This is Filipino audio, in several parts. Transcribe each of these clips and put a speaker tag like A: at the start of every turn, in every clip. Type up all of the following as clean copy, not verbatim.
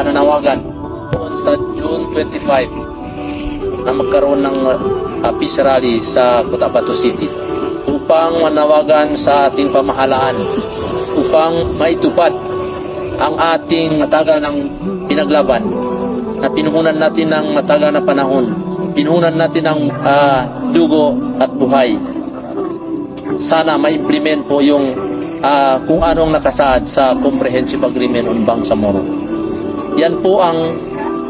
A: pananawagan doon sa June 25 na magkaroon ng peace rally sa Cotabato City upang manawagan sa ating pamahalaan upang maitupad ang ating matagal ng pinaglaban na pinuhunan natin ng matagal na panahon, pinuhunan natin ng dugo at buhay. Sana ma-implement po yung kung anong nakasaad sa Comprehensive Agreement on Bangsamoro. Yan po ang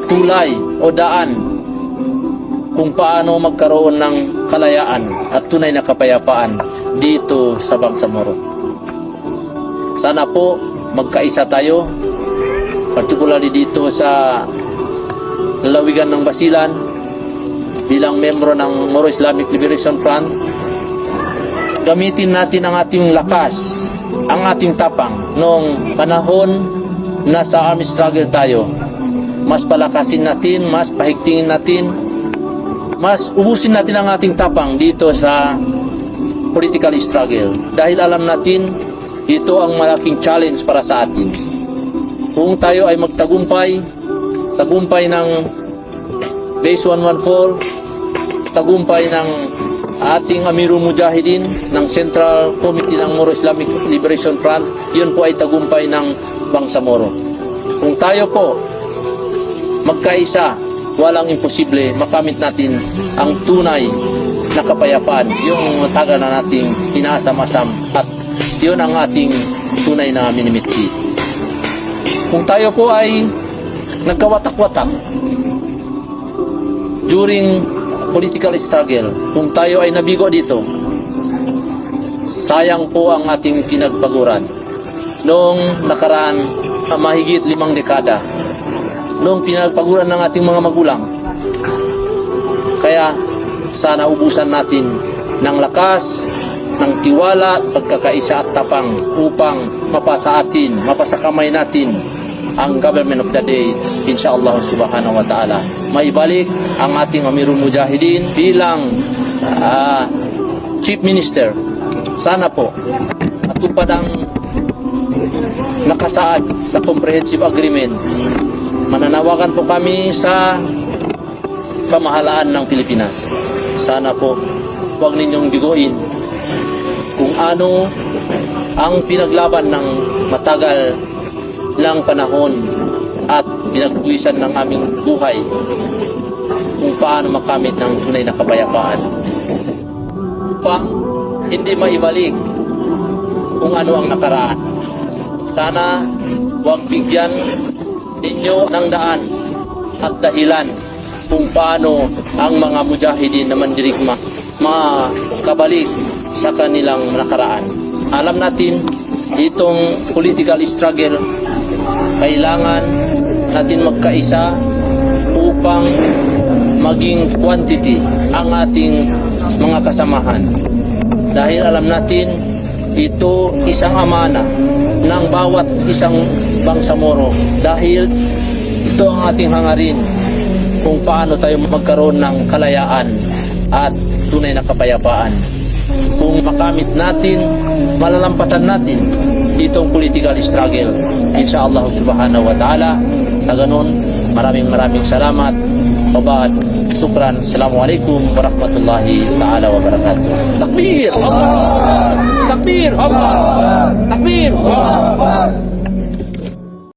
A: tulay o daan kung paano magkaroon ng kalayaan at tunay na kapayapaan dito sa Bangsamoro. Sana po magkaisa tayo, particularly dito sa lalawigan ng Basilan bilang membro ng Moro Islamic Liberation Front. Gamitin natin ang ating lakas, ang ating tapang noong panahon na sa armed struggle tayo. Mas palakasin natin, mas pahigtingin natin, mas ubusin natin ang ating tapang dito sa political struggle. Dahil alam natin, ito ang malaking challenge para sa atin. Kung tayo ay magtagumpay, tagumpay ng Base 114, tagumpay ng ating Amirul Mujahideen ng Central Committee ng Moro Islamic Liberation Front, yun po ay tagumpay ng Bangsamoro. Kung tayo po magkaisa, walang imposible, makamit natin ang tunay na kapayapaan, yung tagal na nating inaasam-asam, at yun ang ating tunay na minimithi. Kung tayo po ay nagkawatak-watak during political struggle, kung tayo ay nabigo dito, sayang po ang ating pinagpaguran noong nakaraan mahigit 5 dekada, noong pinagpaguran ng ating mga magulang. Kaya sana ubusan natin ng lakas, ng tiwala, pagkakaisa at tapang upang mapasa kamay natin ang government of the day, insyaAllah subhanahu wa ta'ala. Maibalik ang ating Amirul Mujahideen bilang Chief Minister. Sana po matupad ang nakasaad sa Comprehensive Agreement. Mananawagan po kami sa pamahalaan ng Pilipinas. Sana po huwag ninyong biguin kung ano ang pinaglaban ng matagal lang panahon at pinagbuwisan ng aming buhay kung paano makamit ng tunay na kapayapaan upang hindi maibalik kung ano ang nakaraan. Sana huwag bigyan ninyo ng daan at dahilan kung paano ang mga mujahideen na mandirigma makabalik sa kanilang nakaraan. Alam natin, itong political struggle, kailangan natin magkaisa upang maging quantity ang ating mga kasamahan. Dahil alam natin, ito isang amana ng bawat isang Bangsamoro. Dahil ito ang ating hangarin kung paano tayo magkaroon ng kalayaan at tunay na kapayapaan. Kung makamit natin, malalampasan natin itong political struggle, insyaAllah subhanahu wa ta'ala. Sa ganun, maraming salamat. Wabaad, sukran. Assalamualaikum warahmatullahi ta'ala wabarakatuh. Takbir! Allah! Takbir! Allah! Takbir! Allah!